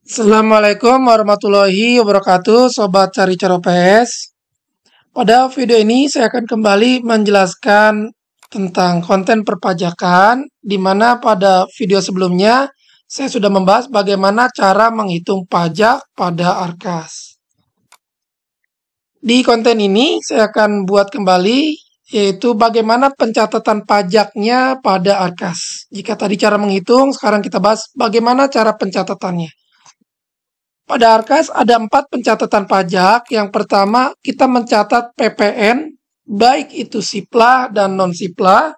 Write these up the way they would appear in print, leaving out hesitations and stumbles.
Assalamualaikum warahmatullahi wabarakatuh, Sobat Cari Caro PS. Pada video ini saya akan kembali menjelaskan tentang konten perpajakan, di mana pada video sebelumnya saya sudah membahas bagaimana cara menghitung pajak pada Arkas. Di konten ini saya akan buat kembali, yaitu bagaimana pencatatan pajaknya pada Arkas. Jika tadi cara menghitung, sekarang kita bahas bagaimana cara pencatatannya. Pada Arkas ada 4 pencatatan pajak. Yang pertama, kita mencatat PPN, baik itu Sipla dan non-Sipla.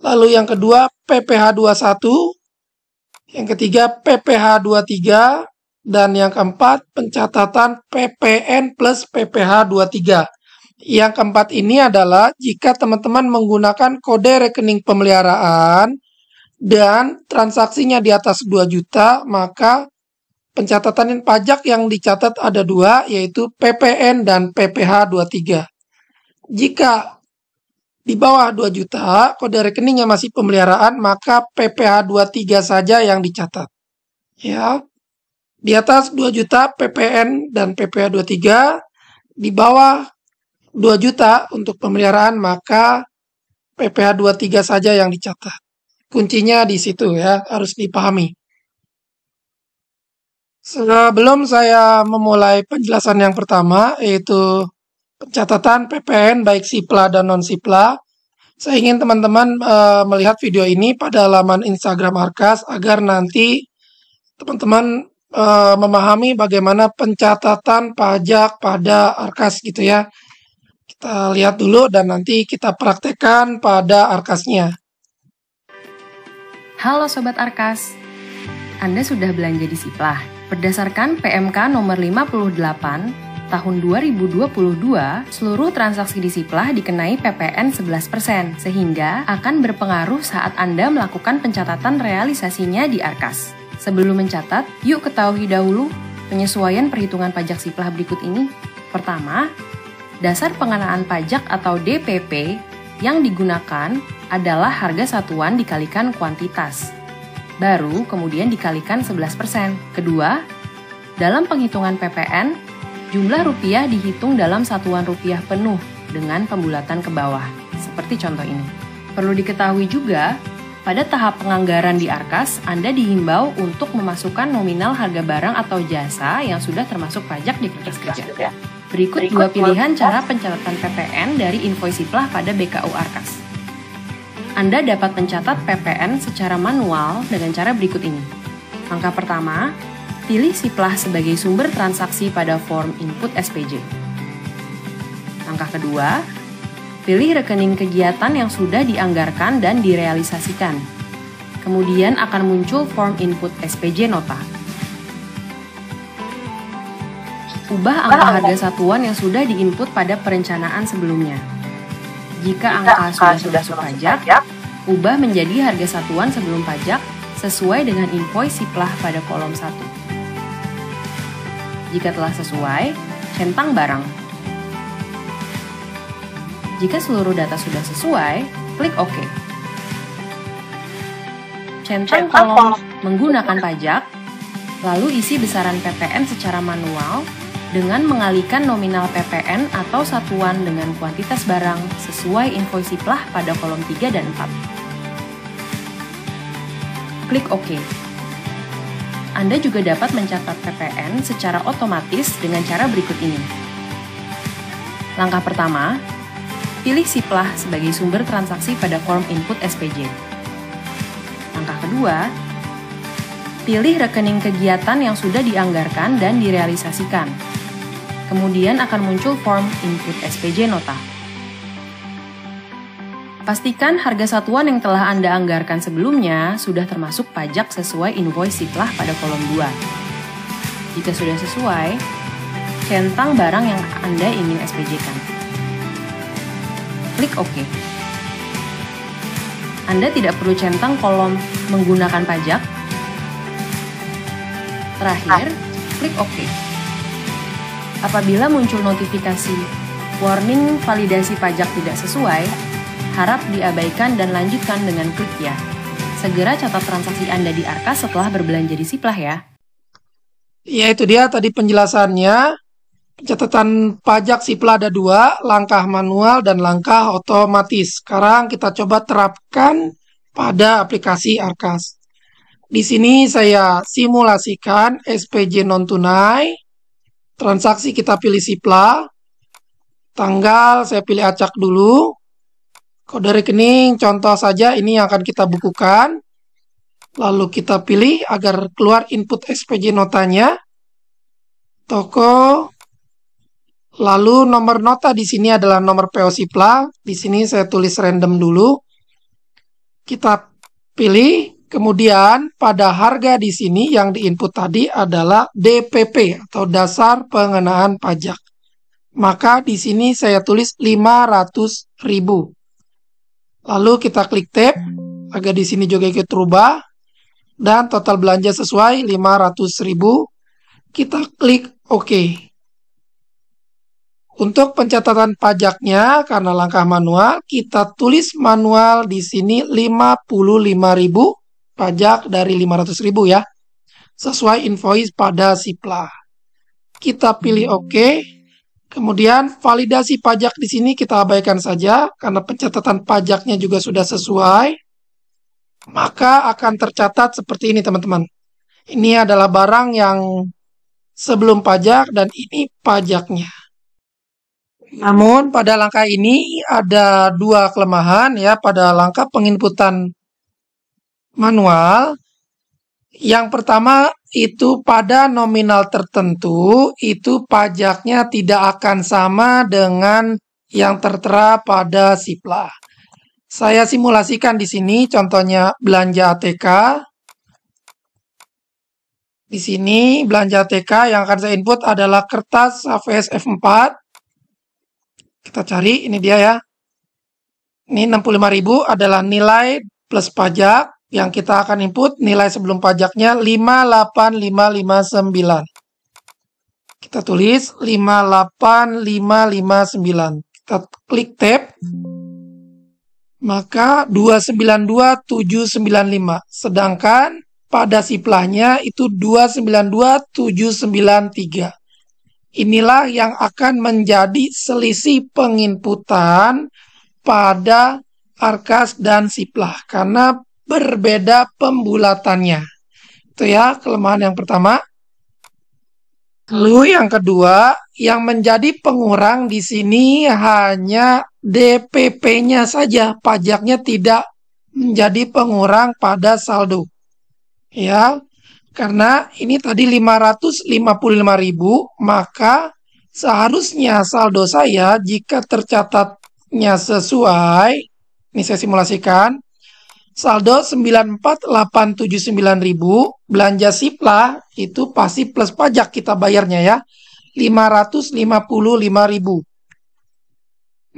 Lalu yang kedua, PPh 21. Yang ketiga, PPh 23. Dan yang keempat, pencatatan PPN plus PPh 23. Yang keempat ini adalah jika teman-teman menggunakan kode rekening pemeliharaan dan transaksinya di atas 2 juta, maka pencatatan pajak yang dicatat ada 2, yaitu PPN dan PPh 23. Jika di bawah 2 juta, kode rekeningnya masih pemeliharaan, maka PPh 23 saja yang dicatat. Ya. Di atas 2 juta PPN dan PPh 23, di bawah 2 juta untuk pemeliharaan, maka PPh 23 saja yang dicatat. Kuncinya di situ ya, harus dipahami. Sebelum saya memulai penjelasan yang pertama, yaitu pencatatan PPN baik Sipla dan non-Sipla, saya ingin teman-teman melihat video ini pada laman Instagram Arkas agar nanti teman-teman memahami bagaimana pencatatan pajak pada Arkas gitu ya. Kita lihat dulu dan nanti kita praktekkan pada Arkasnya. Halo Sobat Arkas, Anda sudah belanja di Sipla? Berdasarkan PMK nomor 58 tahun 2022, seluruh transaksi di Sipla dikenai PPN 11%, sehingga akan berpengaruh saat Anda melakukan pencatatan realisasinya di Arkas. Sebelum mencatat, yuk ketahui dahulu penyesuaian perhitungan pajak Sipla berikut ini. Pertama, dasar pengenaan pajak atau DPP yang digunakan adalah harga satuan dikalikan kuantitas. Baru kemudian dikalikan 11%. Kedua, dalam penghitungan PPN, jumlah rupiah dihitung dalam satuan rupiah penuh dengan pembulatan ke bawah, seperti contoh ini. Perlu diketahui juga, pada tahap penganggaran di Arkas, Anda dihimbau untuk memasukkan nominal harga barang atau jasa yang sudah termasuk pajak di kertas kerja. Berikut 2 pilihan cara pencatatan PPN dari invoice Sipla pada BKU Arkas. Anda dapat mencatat PPN secara manual dengan cara berikut ini. Langkah pertama, pilih Sipla sebagai sumber transaksi pada form input SPJ. Langkah kedua, pilih rekening kegiatan yang sudah dianggarkan dan direalisasikan. Kemudian akan muncul form input SPJ nota. Ubah angka harga satuan yang sudah diinput pada perencanaan sebelumnya. Jika angka sudah termasuk pajak, ubah menjadi harga satuan sebelum pajak sesuai dengan invoice Sipla pada kolom 1. Jika telah sesuai, centang barang. Jika seluruh data sudah sesuai, klik OK. Centang kolom menggunakan pajak, lalu isi besaran PPN secara manual dengan mengalihkan nominal PPN atau satuan dengan kuantitas barang sesuai invoice Sipla pada kolom 3 dan 4. Klik OK. Anda juga dapat mencatat PPN secara otomatis dengan cara berikut ini. Langkah pertama, pilih Sipla sebagai sumber transaksi pada form input SPJ. Langkah kedua, pilih rekening kegiatan yang sudah dianggarkan dan direalisasikan. Kemudian akan muncul form input SPJ nota. Pastikan harga satuan yang telah Anda anggarkan sebelumnya sudah termasuk pajak sesuai invoice Sipla pada kolom 2. Jika sudah sesuai, centang barang yang Anda ingin SPJ-kan. Klik OK. Anda tidak perlu centang kolom menggunakan pajak. Terakhir, klik OK. Apabila muncul notifikasi warning validasi pajak tidak sesuai, harap diabaikan dan lanjutkan dengan klik ya. Segera catat transaksi Anda di Arkas setelah berbelanja di Sipla ya. Ya itu dia tadi penjelasannya. Pencatatan pajak Sipla ada dua, langkah manual dan langkah otomatis. Sekarang kita coba terapkan pada aplikasi Arkas. Di sini saya simulasikan SPJ non-tunai, transaksi kita pilih Sipla, tanggal saya pilih acak dulu, kode rekening contoh saja ini yang akan kita bukukan. Lalu kita pilih agar keluar input SPJ notanya, toko. Lalu nomor nota di sini adalah nomor PO Sipla. Di sini saya tulis random dulu. Kita pilih, kemudian pada harga di sini yang diinput tadi adalah DPP atau dasar pengenaan pajak. Maka di sini saya tulis 500.000. Lalu kita klik tab, agar di sini juga ikut berubah. Dan total belanja sesuai 500.000. Kita klik OK. Untuk pencatatan pajaknya, karena langkah manual, kita tulis manual di sini 55.000, pajak dari 500.000 ya. Sesuai invoice pada Sipla. Kita pilih OK. Kemudian validasi pajak di sini kita abaikan saja, karena pencatatan pajaknya juga sudah sesuai. Maka akan tercatat seperti ini teman-teman. Ini adalah barang yang sebelum pajak dan ini pajaknya. Namun pada langkah ini ada dua kelemahan ya pada langkah penginputan manual. Yang pertama itu pada nominal tertentu itu pajaknya tidak akan sama dengan yang tertera pada Sipla. Saya simulasikan di sini contohnya belanja ATK. Di sini belanja ATK yang akan saya input adalah kertas HVS F4. Kita cari, ini dia ya. Ini 65.000 adalah nilai plus pajak yang kita akan input. Nilai sebelum pajaknya 58559. Kita tulis 58559. Kita klik tab. Maka 292.795. Sedangkan pada Siplanya itu 292.793. Inilah yang akan menjadi selisih penginputan pada Arkas dan Sipla karena berbeda pembulatannya. Itu ya kelemahan yang pertama. Lalu yang kedua, yang menjadi pengurang di sini hanya DPP-nya saja, pajaknya tidak menjadi pengurang pada saldo. Ya, karena ini tadi 555.000, maka seharusnya saldo saya jika tercatatnya sesuai, ini saya simulasikan, saldo 94.879.000, belanja Sipla itu pasti plus pajak kita bayarnya ya, 555.000.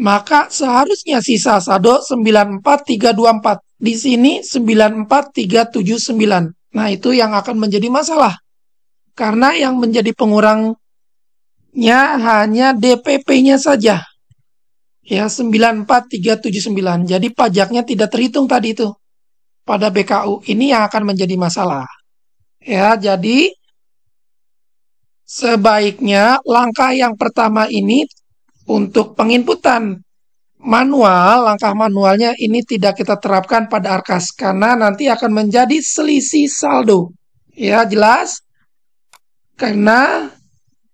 Maka seharusnya sisa saldo 94.324. Di sini 94.379. Nah, itu yang akan menjadi masalah. Karena yang menjadi pengurangnya hanya DPP-nya saja. Ya, 94.379. Jadi pajaknya tidak terhitung tadi itu. Pada BKU. Ini yang akan menjadi masalah. Ya, jadi sebaiknya langkah yang pertama ini untuk penginputan manual, langkah manualnya ini tidak kita terapkan pada Arkas karena nanti akan menjadi selisih saldo. Ya, jelas? Karena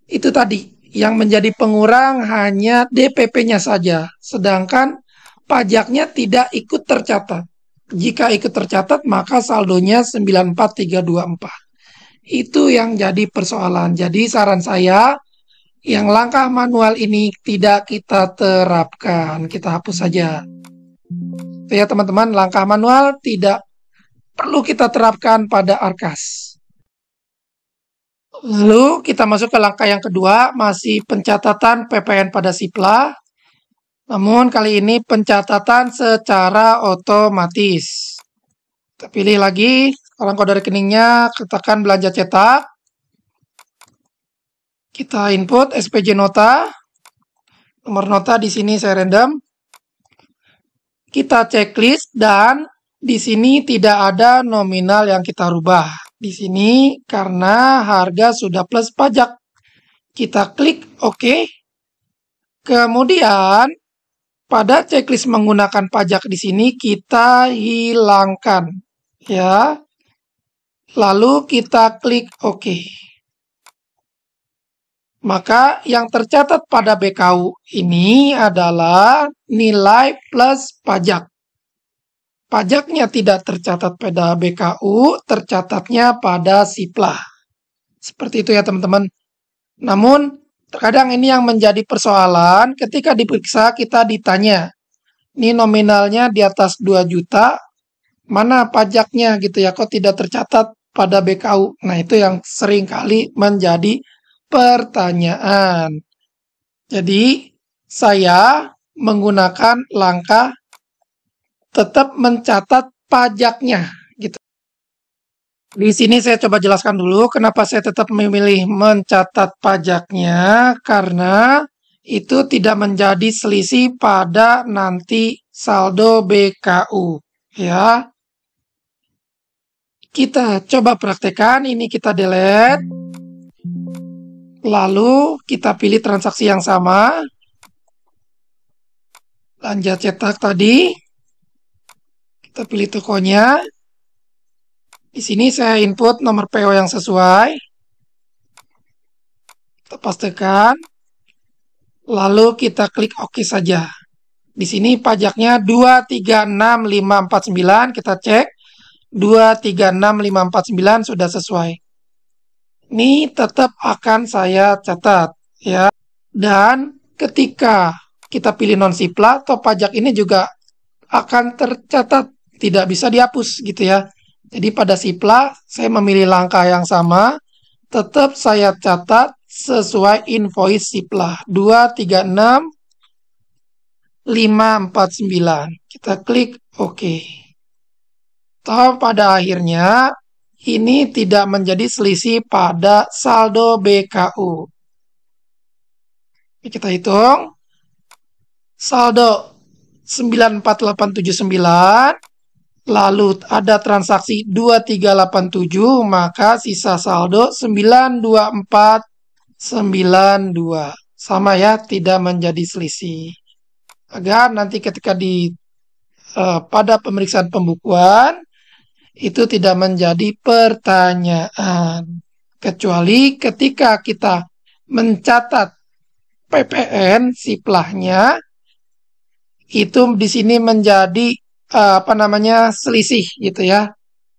itu tadi yang menjadi pengurang hanya DPP-nya saja, sedangkan pajaknya tidak ikut tercatat. Jika ikut tercatat, maka saldonya 94.324. Itu yang jadi persoalan. Jadi saran saya, yang langkah manual ini tidak kita terapkan, kita hapus saja. Ya teman-teman, langkah manual tidak perlu kita terapkan pada Arkas. Lalu kita masuk ke langkah yang kedua, masih pencatatan PPN pada Sipla. Namun kali ini pencatatan secara otomatis. Kita pilih lagi, sekarang kode rekeningnya, katakan belanja cetak. Kita input SPJ nota. Nomor nota di sini saya random. Kita checklist dan di sini tidak ada nominal yang kita rubah. di sini karena harga sudah plus pajak. Kita klik OK. Kemudian pada checklist menggunakan pajak di sini kita hilangkan, ya. Lalu kita klik OK. Maka yang tercatat pada BKU ini adalah nilai plus pajak. Pajaknya tidak tercatat pada BKU, tercatatnya pada Siplah. Seperti itu ya teman-teman. Namun, terkadang ini yang menjadi persoalan ketika diperiksa kita ditanya, ini nominalnya di atas 2 juta, mana pajaknya gitu ya, kok tidak tercatat pada BKU. Nah, itu yang sering kali menjadi pertanyaan. Jadi, saya menggunakan langkah tetap mencatat pajaknya gitu. Di sini saya coba jelaskan dulu kenapa saya tetap memilih mencatat pajaknya, karena itu tidak menjadi selisih pada nanti saldo BKU, ya. Kita coba praktekkan, ini kita delete. Lalu kita pilih transaksi yang sama. Belanja cetak tadi. Kita pilih tokonya. Di sini saya input nomor PO yang sesuai. Kita pastekan. Lalu kita klik OK saja. Di sini pajaknya 236549. Kita cek. 236549 sudah sesuai. Ini tetap akan saya catat, ya. Dan ketika kita pilih non Siplah, atau pajak ini juga akan tercatat, tidak bisa dihapus gitu ya. Jadi pada Siplah saya memilih langkah yang sama, tetap saya catat sesuai invoice Siplah 236549. Kita klik OK. Toh pada akhirnya ini tidak menjadi selisih pada saldo BKU. Kita hitung. Saldo 94879. Lalu ada transaksi 2387, maka sisa saldo 92492. Sama ya, tidak menjadi selisih. Agar nanti ketika pada pemeriksaan pembukuan, itu tidak menjadi pertanyaan. Kecuali ketika kita mencatat PPN Siplahnya, itu di sini menjadi selisih gitu ya.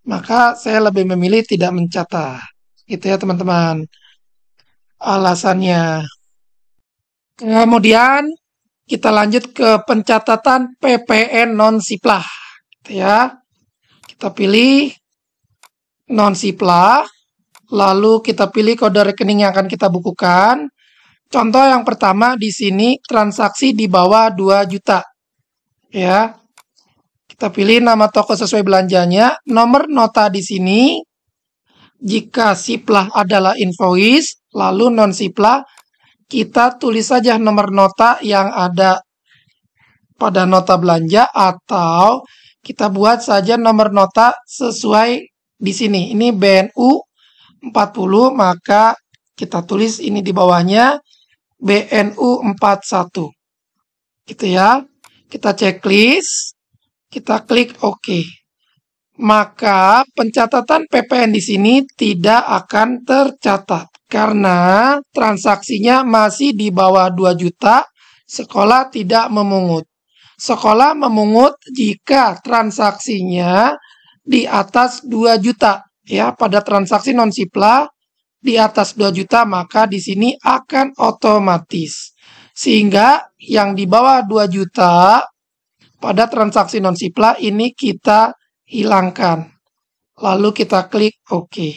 Maka saya lebih memilih tidak mencatat. Gitu ya teman-teman. Alasannya. Kemudian kita lanjut ke pencatatan PPN non Siplah. Gitu ya. Kita pilih non Siplah. Lalu kita pilih kode rekening yang akan kita bukukan. Contoh yang pertama di sini transaksi di bawah 2 juta. Ya. Kita pilih nama toko sesuai belanjanya, nomor nota di sini. Jika Siplah adalah invoice, lalu non Siplah, kita tulis saja nomor nota yang ada pada nota belanja, atau kita buat saja nomor nota sesuai di sini. Ini BNU 40, maka kita tulis ini di bawahnya BNU 41. Gitu ya. Kita checklist. Kita klik OK. Maka pencatatan PPN di sini tidak akan tercatat karena transaksinya masih di bawah 2 juta, sekolah tidak memungut. Sekolah memungut jika transaksinya di atas 2 juta. Ya, pada transaksi non Siplah di atas 2 juta, maka di sini akan otomatis. Sehingga yang di bawah 2 juta pada transaksi non Siplah ini kita hilangkan. Lalu kita klik OK.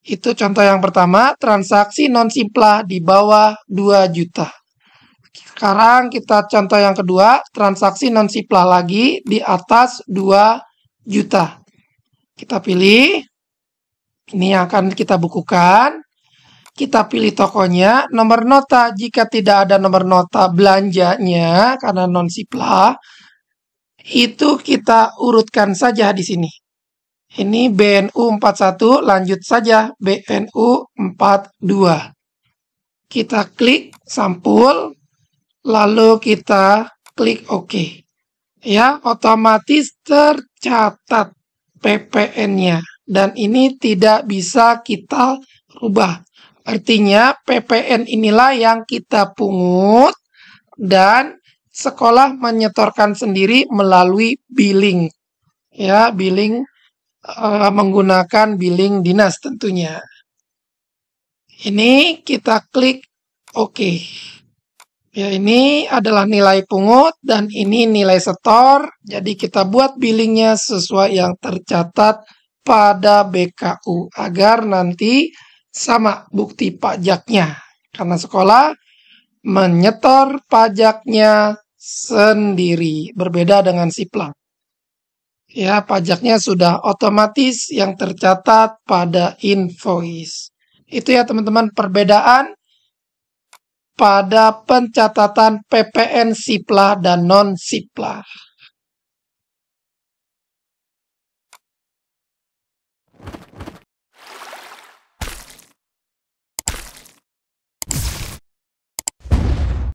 Itu contoh yang pertama, transaksi non Siplah di bawah 2 juta. Sekarang kita contoh yang kedua, transaksi non Siplah lagi di atas 2 juta. Kita pilih, ini yang akan kita bukukan. Kita pilih tokonya, nomor nota jika tidak ada nomor nota belanjanya karena non Siplah, itu kita urutkan saja di sini. Ini BNU 41, lanjut saja BNU 42. Kita klik sampul, lalu kita klik OK. Ya, otomatis tercatat PPN-nya. Dan ini tidak bisa kita rubah. Artinya PPN inilah yang kita pungut dan sekolah menyetorkan sendiri melalui billing. Ya, billing menggunakan billing dinas tentunya. Ini kita klik OK. Ya, ini adalah nilai pungut dan ini nilai setor. Jadi kita buat billingnya sesuai yang tercatat pada BKU agar nanti sama bukti pajaknya. Karena sekolah menyetor pajaknya sendiri, berbeda dengan Siplah. Ya, pajaknya sudah otomatis yang tercatat pada invoice. Itu ya teman-teman perbedaan pada pencatatan PPN Siplah dan non-Siplah.